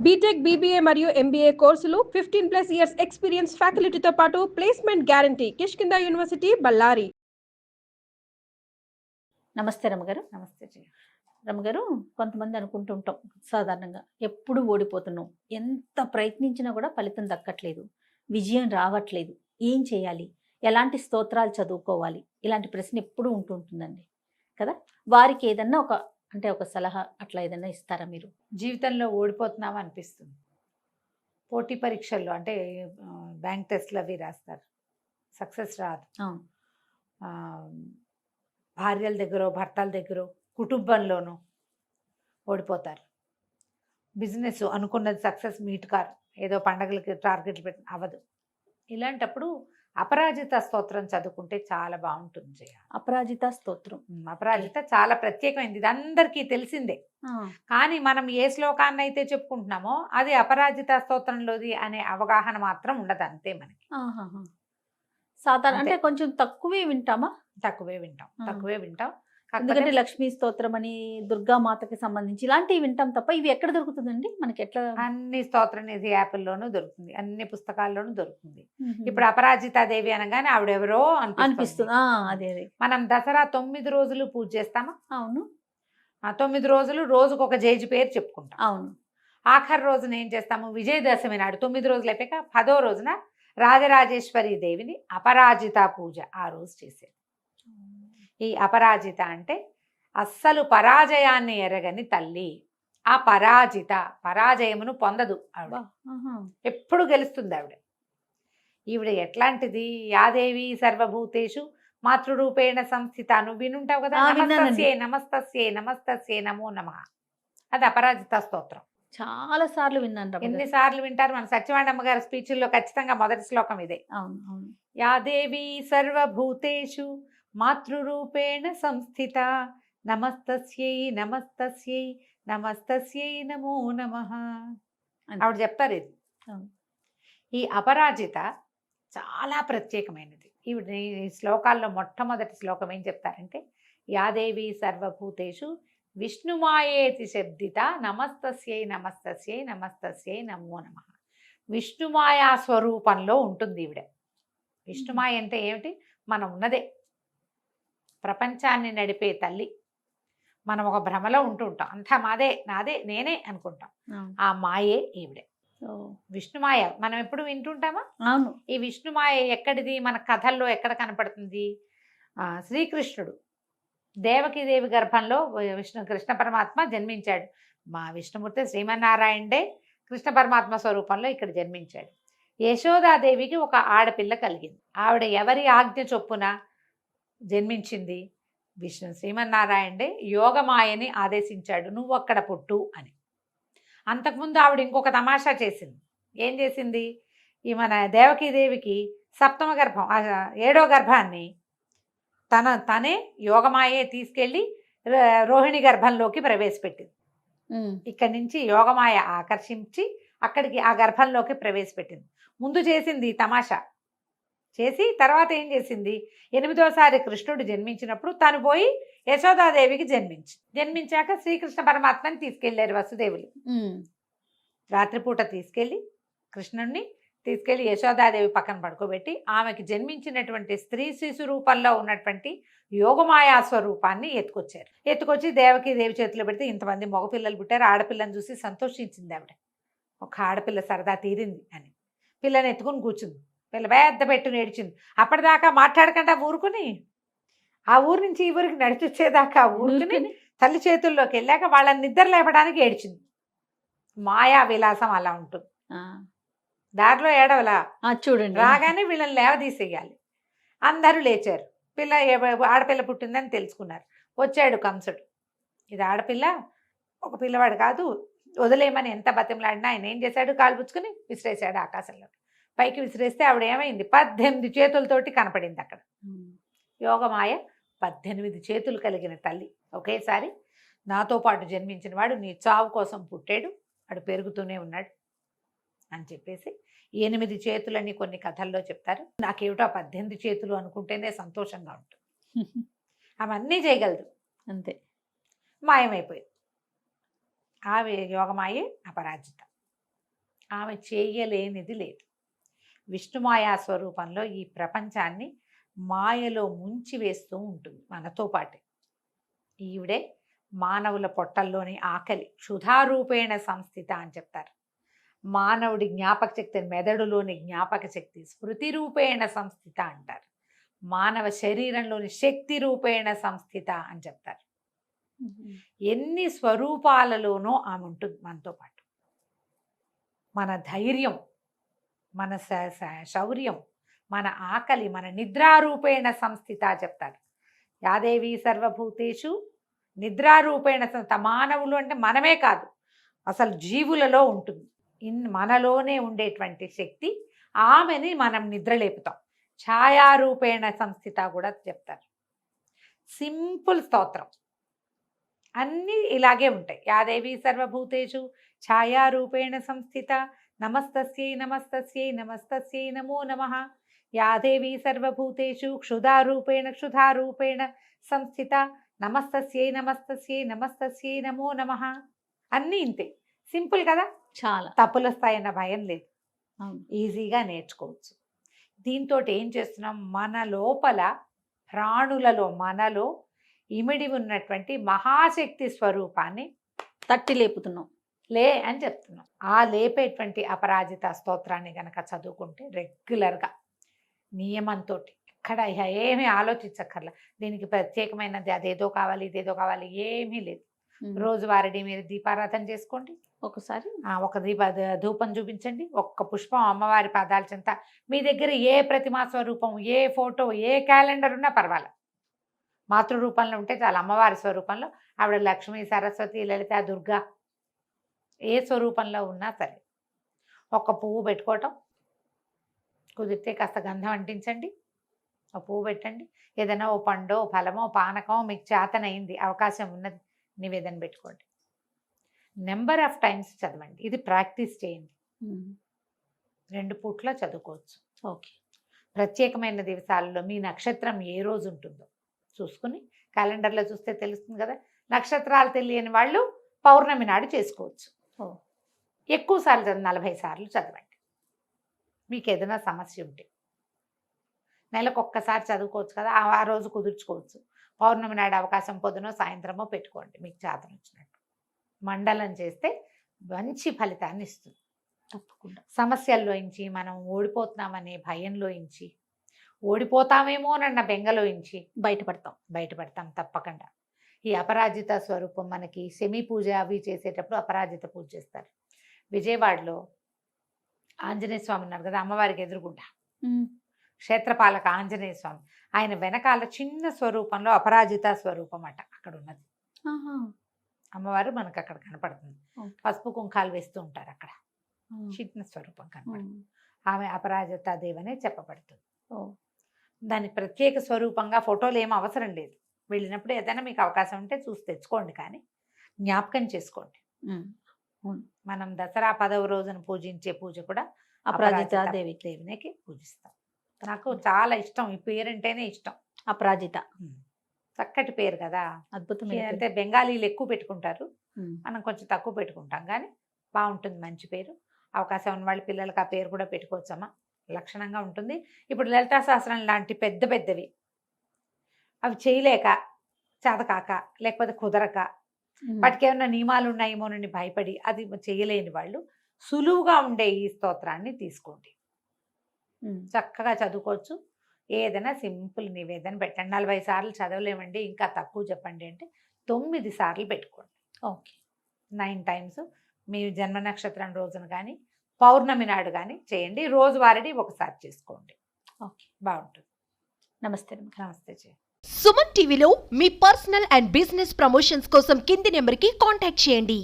BTech, BBA మరియు MBA కోర్సులు 15+ years experience ఫ్యాకల్టీతో పాటు placement guarantee. Kishkinda university, Ballari. నమస్తే రమగారు. నమస్తే జయ. రమగారు, కొంతమంది అనుకుంటుంటాం సాధారణంగా, ఎప్పుడు ఓడిపోతున్నాం, ఎంత ప్రయత్నించినా కూడా ఫలితం దక్కట్లేదు, విజయం రావట్లేదు, ఏం చేయాలి, ఎలాంటి స్తోత్రాలు చదువుకోవాలి, ఇలాంటి ప్రశ్న ఎప్పుడు ఉంటుంటుందండి కదా. వారికి ఏదన్నా ఒక సలహా అట్లా ఏదన్నా ఇస్తారా మీరు? జీవితంలో ఓడిపోతున్నాం అనిపిస్తుంది. పోటీ పరీక్షల్లో అంటే బ్యాంక్ టెస్ట్లు అవి రాస్తారు, సక్సెస్ రాదు. ఆ, భార్యల దగ్గర, భర్తల దగ్గర, కుటుంబంలోనూ ఓడిపోతారు. బిజినెస్ అనుకున్నది సక్సెస్ మీట్ కారు, ఏదో పండగలకి టార్గెట్లు పెట్టి అవ్వదు. ఇలాంటప్పుడు అపరాజిత స్తోత్రం చదువుకుంటే చాలా బాగుంటుంది జయ. అపరాజిత స్తోత్రం. అపరాజిత చాలా ప్రత్యేకమైనది, ఇది అందరికీ తెలిసిందే. కానీ మనం ఏ శ్లోకాన్ని అయితే చెప్పుకుంటున్నామో అది అపరాజిత స్తోత్రంలోది అనే అవగాహన మాత్రం ఉండదు, అంతే మనకి. సాధారణ అంటే కొంచెం తక్కువే వింటామా? తక్కువే వింటాం. ఎందుకంటే లక్ష్మీ స్తోత్రం అని, దుర్గామాతకి సంబంధించి ఇలాంటివి వింటాం తప్ప ఇవి ఎక్కడ దొరుకుతుందండి మనకి? ఎట్లా? అన్ని స్తోత్ర నిధి యాప్ల్లోనూ దొరుకుతుంది, అన్ని పుస్తకాల్లోనూ దొరుకుతుంది. ఇప్పుడు అపరాజితాదేవి అనగానే ఆవిడెవరో అనిపిస్తుంది. అదే మనం దసరా 9 రోజులు పూజ చేస్తామా? అవును. ఆ 9 రోజులు రోజుకు ఒక జేజి పేరు చెప్పుకుంటాం. అవును. ఆఖరి రోజున ఏం చేస్తాము? విజయదశమి నాడు 9 రోజులు అయిపోయాక 10వ రోజున రాజరాజేశ్వరి దేవిని అపరాజిత పూజ ఆ రోజు చేసేది. ఈ అపరాజిత అంటే అస్సలు పరాజయాన్ని ఎరగని తల్లి. ఆ పరాజయమును పొందదు ఆవిడ, ఎప్పుడు గెలుస్తుంది ఆవిడ. ఈవిడ ఎట్లాంటిది? యాదేవి సర్వభూతేషు మాతృరూపేణ సంస్థిత. నువ్వు వినుంటావు కదా, నమస్తస్యే నమస్తస్యే నమో నమః. అది అపరాజిత స్తోత్రం. చాలా సార్లు విన్నాను. ఎన్నిసార్లు వింటారు? మన సత్యవాణమ్మ గారి స్పీచ్ల్లో ఖచ్చితంగా మొదటి శ్లోకం ఇదే. అవును. యాదేవి సర్వభూతేషు మాతృరూపేణ సంస్థిత నమస్తస్యై నమస్తస్యై నమస్తస్యై నమో నమః. ఆవిడ చెప్తారు ఇది. ఈ అపరాజిత చాలా ప్రత్యేకమైనది. ఈవిడ ఈ శ్లోకాల్లో మొట్టమొదటి శ్లోకం ఏం చెప్తారంటే, యాదేవి సర్వభూతేషు విష్ణుమాయేతి శబ్దిత నమస్తస్యై నమస్తస్యై నమస్తస్యై నమో నమః. విష్ణుమాయా స్వరూపంలో ఉంటుంది ఈవిడ. విష్ణుమాయ అంటే ఏమిటి? మనం ఉన్నదే, ప్రపంచాన్ని నడిపే తల్లి. మనం ఒక భ్రమలో ఉంటుంటాం, అంతా మాదే, నాదే, నేనే అనుకుంటాం. ఆ మాయే ఈవిడే విష్ణుమాయ. మనం ఎప్పుడు వింటుంటామా? అవును. ఈ విష్ణుమాయ ఎక్కడిది? మన కథల్లో ఎక్కడ కనపడుతుంది? శ్రీకృష్ణుడు దేవకీదేవి గర్భంలో కృష్ణ పరమాత్మ జన్మించాడు. మా విష్ణుమూర్తి శ్రీమన్నారాయణుడే కృష్ణ పరమాత్మ స్వరూపంలో ఇక్కడ జన్మించాడు. యశోదాదేవికి ఒక ఆడపిల్ల కలిగింది. ఆవిడ ఎవరి ఆజ్ఞ చొప్పున జన్మించింది? శ్రీమన్నారాయణుడే యోగమాయని ఆదేశించాడు, నువ్వు అక్కడ పుట్టు అని. అంతకుముందు ఆవిడ ఇంకొక తమాషా చేసింది. ఏం చేసింది? ఈ మన దేవకీదేవికి సప్తమ గర్భం, 7వ గర్భాన్ని తనే యోగమాయే తీసుకెళ్ళి రోహిణి గర్భంలోకి ప్రవేశపెట్టింది. ఇక్కడి నుంచి యోగమాయ ఆకర్షించి అక్కడికి ఆ గర్భంలోకి ప్రవేశపెట్టింది. ముందు చేసింది తమాషా చేసి, తర్వాత ఏం చేసింది? 8వసారి కృష్ణుడు జన్మించినప్పుడు తను పోయి యశోదాదేవికి జన్మించాక శ్రీకృష్ణ పరమాత్మని తీసుకెళ్లారు వసుదేవులు. రాత్రిపూట తీసుకెళ్ళి కృష్ణుడిని తీసుకెళ్లి యశోదాదేవి పక్కన పడుకోబెట్టి ఆమెకి జన్మించినటువంటి స్త్రీ శిశు రూపంలో ఉన్నటువంటి యోగమాయా స్వరూపాన్ని ఎత్తుకొచ్చి దేవకీదేవి చేతిలో పెడితే ఇంతమంది మగపిల్లలు పుట్టారు. ఆడపిల్లని చూసి సంతోషించింది ఆవిడ. ఒక ఆడపిల్ల సరదా తీరింది అని పిల్లని ఎత్తుకుని కూర్చుంది. పిల్ల పెద్ద పెట్టుని ఏడ్చింది. అప్పటిదాకా మాట్లాడకుండా ఊరుకుని ఆ ఊరు నుంచి ఈ ఊరికి నడిచొచ్చేదాకా ఊరుకుని తల్లి చేతుల్లోకి వెళ్ళాక వాళ్ళని నిద్ర లేపడానికి ఏడ్చింది. మాయా విలాసం అలా ఉంటుంది. దారిలో ఏడవలా, చూడండి, రాగానే వీళ్ళని లేవదీసేయాలి. అందరూ లేచారు. ఆడపిల్ల పుట్టిందని తెలుసుకున్నారు. వచ్చాడు కంసుడు. ఇది ఆడపిల్ల, ఒక పిల్లవాడు కాదు, వదిలేయమని ఎంత బతిమలాడినా ఆయన ఏం చేశాడు? కాలు పుచ్చుకుని విసిరేశాడు ఆకాశంలో. పైకి విసిరేస్తే ఆవిడ ఏమైంది? 18 చేతులతోటి కనపడింది అక్కడ. యోగమాయ 18 చేతులు కలిగిన తల్లి. ఒకేసారి నాతో పాటు జన్మించిన వాడు నీ చావు కోసం పుట్టాడు, వాడు పెరుగుతూనే ఉన్నాడు అని చెప్పేసి 8 చేతులని కొన్ని కథల్లో చెప్తారు. నాకేమిటో 18 చేతులు అనుకుంటేనే సంతోషంగా ఉంటుంది. అవన్నీ చేయగలదు, అంతే. మాయమైపోయింది. ఆ యోగమాయే అపరాజిత. ఆమె చేయలేనిది లేదు. విష్ణుమాయా స్వరూపంలో ఈ ప్రపంచాన్ని మాయలో ముంచి వేస్తూ ఉంటుంది మనతో పాటే. ఈవిడే మానవుల పొట్టల్లోని ఆకలి క్షుధారూపేణ సంస్థిత అని చెప్తారు. మానవుడి జ్ఞాపక శక్తి, మెదడులోని జ్ఞాపక శక్తి స్మృతి రూపేణ సంస్థిత అంటారు. మానవ శరీరంలోని శక్తి రూపేణ సంస్థిత అని చెప్తారు. ఎన్ని స్వరూపాలలోనో ఆమె ఉంటుంది మనతో పాటు. మన ధైర్యం, మన శౌర్యం, మన ఆకలి, మన నిద్రారూపేణ సంస్థిత చెప్తారు. యాదేవి సర్వభూతేషు నిద్రారూపేణ మానవులు అంటే మనమే కాదు, అసలు జీవులలో ఉంటుంది. మనలోనే ఉండేటువంటి శక్తి, ఆమెని మనం నిద్రలేపుతాం. ఛాయారూపేణ సంస్థిత కూడా చెప్తారు. సింపుల్ స్తోత్రం, అన్నీ ఇలాగే ఉంటాయి. యాదేవి సర్వభూతేషు ఛాయారూపేణ సంస్థిత నమస్తస్యై నమస్తస్యై నమస్తస్యై నమో నమః. యాదేవి సర్వభూతేషు క్షుధారూపేణ సంస్థిత నమస్తస్యై నమస్తస్యై నమస్తస్యై నమో నమః. అన్నీ ఇంతే, సింపుల్ కదా, చాలా తప్పులు వస్తాయన్న భయం లేదు, ఈజీగా నేర్చుకోవచ్చు. దీంతో ఏం చేస్తున్నాం, మన లోపల ప్రాణులలో మనలో ఇమిడి ఉన్నటువంటి మహాశక్తి స్వరూపాన్ని తట్టి లేపుతున్నాం అని చెప్తున్నాం. ఆ లేపేటువంటి అపరాజిత స్తోత్రాన్ని గనక చదువుకుంటే రెగ్యులర్గా నియమంతో ఇక్కడ ఏమీ ఆలోచించక్కర్లా, దీనికి ప్రత్యేకమైనది అదేదో కావాలి ఇదేదో కావాలి ఏమీ లేదు. రోజువారీ మీరు దీపారాధన చేసుకోండి, ఒకసారి ఒక ధూపం చూపించండి, ఒక్క పుష్పం అమ్మవారి పాదాల చెంత. మీ దగ్గర ఏ ప్రతిమా స్వరూపం, ఏ ఫోటో, ఏ క్యాలెండర్ ఉన్నా పర్వాలేదు, మాతృరూపంలో ఉంటే చాలా. అమ్మవారి స్వరూపంలో ఆవిడ లక్ష్మీ, సరస్వతి, లలిత, దుర్గా ఏ స్వరూపంలో ఉన్నా సరే ఒక్క పువ్వు పెట్టుకోవటం, కుదిరితే కాస్త గంధం అంటించండి, ఒక పువ్వు పెట్టండి, ఏదైనా ఓ పండో ఫలమో పానకమో మీకు చేతనైంది అవకాశం ఉన్నది నివేదన పెట్టుకోండి. నెంబర్ ఆఫ్ టైమ్స్ చదవండి, ఇది ప్రాక్టీస్ చేయండి. 2 పూట్ల చదువుకోవచ్చు. ఓకే. ప్రత్యేకమైన దివసాలలో మీ నక్షత్రం ఏ రోజు ఉంటుందో చూసుకుని క్యాలెండర్లో చూస్తే తెలుస్తుంది కదా. నక్షత్రాలు తెలియని వాళ్ళు పౌర్ణమి నాడు చేసుకోవచ్చు. ఎక్కువ సార్లు 40 సార్లు చదవండి. మీకు ఏదైనా సమస్య ఉంటే నెలకు ఒక్కసారి చదువుకోవచ్చు కదా, ఆ రోజు కుదుర్చుకోవచ్చు. పౌర్ణమి నాడు అవకాశం పొద్దునో సాయంత్రమో పెట్టుకోండి, మీకు చేతన వచ్చినట్టు. మండలం చేస్తే మంచి ఫలితాన్ని ఇస్తుంది. తప్పకుండా సమస్యల్లోంచి, మనం ఓడిపోతున్నామనే భయంలోంచి, ఓడిపోతామేమోనన్న బెంగలోంచి బయటపడతాం తప్పకుండా. ఈ అపరాజిత స్వరూపం మనకి శమి పూజ అవి చేసేటప్పుడు అపరాజిత పూజ చేస్తారు. విజయవాడలో ఆంజనేయ స్వామి ఉన్నారు కదా, అమ్మవారికి ఎదురుగుండా క్షేత్రపాలక ఆంజనేయ స్వామి, ఆయన వెనకాల చిన్న స్వరూపంలో అపరాజిత స్వరూపం అట అక్కడ ఉన్నది. అమ్మవారు మనకు అక్కడ కనపడుతుంది. పసుపు కుంకాలు వేస్తూ ఉంటారు అక్కడ, చిన్న స్వరూపం కనపడుతుంది. ఆమె అపరాజిత దేవనే చెప్పబడుతుంది. దాని ప్రత్యేక స్వరూపంగా ఫోటోలు ఏం అవసరం లేదు. వెళ్ళినప్పుడు ఏదైనా మీకు అవకాశం ఉంటే చూసి తెచ్చుకోండి, కానీ జ్ఞాపకం చేసుకోండి. మనం దసరా 10వ రోజున పూజించే పూజ కూడా అపరాజిత దేవికి పూజిస్తాం. నాకు చాలా ఇష్టం, ఈ పేరంటేనే ఇష్టం. అపరాజిత చక్కటి పేరు కదా, అద్భుతమైన. అంటే బెంగాలీలు ఎక్కువ పెట్టుకుంటారు, మనం కొంచెం తక్కువ పెట్టుకుంటాం, కానీ బాగుంటుంది, మంచి పేరు. అవకాశం ఉన్న వాళ్ళ పిల్లలకి ఆ పేరు కూడా పెట్టుకోవచ్చమ్మా, లక్షణంగా ఉంటుంది. ఇప్పుడు లలితా సహస్రం లాంటి పెద్దవి అవి చేయలేక, చేతకాక, లేకపోతే కుదరక, వాటికి ఏమైనా నియమాలు ఉన్నాయేమోనని భయపడి అది చేయలేని వాళ్ళు సులువుగా ఉండే ఈ స్తోత్రాన్ని తీసుకోండి, చక్కగా చదువుకోవచ్చు. ఏదైనా సింపుల్ నివేదన పెట్టండి. 40 సార్లు చదవలేమండి, ఇంకా తక్కువ చెప్పండి అంటే 9 సార్లు పెట్టుకోండి. ఓకే. 9 టైమ్స్ మీ జన్మ నక్షత్రం రోజున కానీ పౌర్ణమి నాడు కానీ చేయండి. రోజువారీ ఒకసారి చేసుకోండి. ఓకే, బాగుంటుంది. నమస్తే. నమస్తే. సుమన్ టీవీలో మీ పర్సనల్ అండ్ బిజినెస్ ప్రమోషన్స్ కోసం కింది నెంబర్కి కాంటాక్ట్ చేయండి.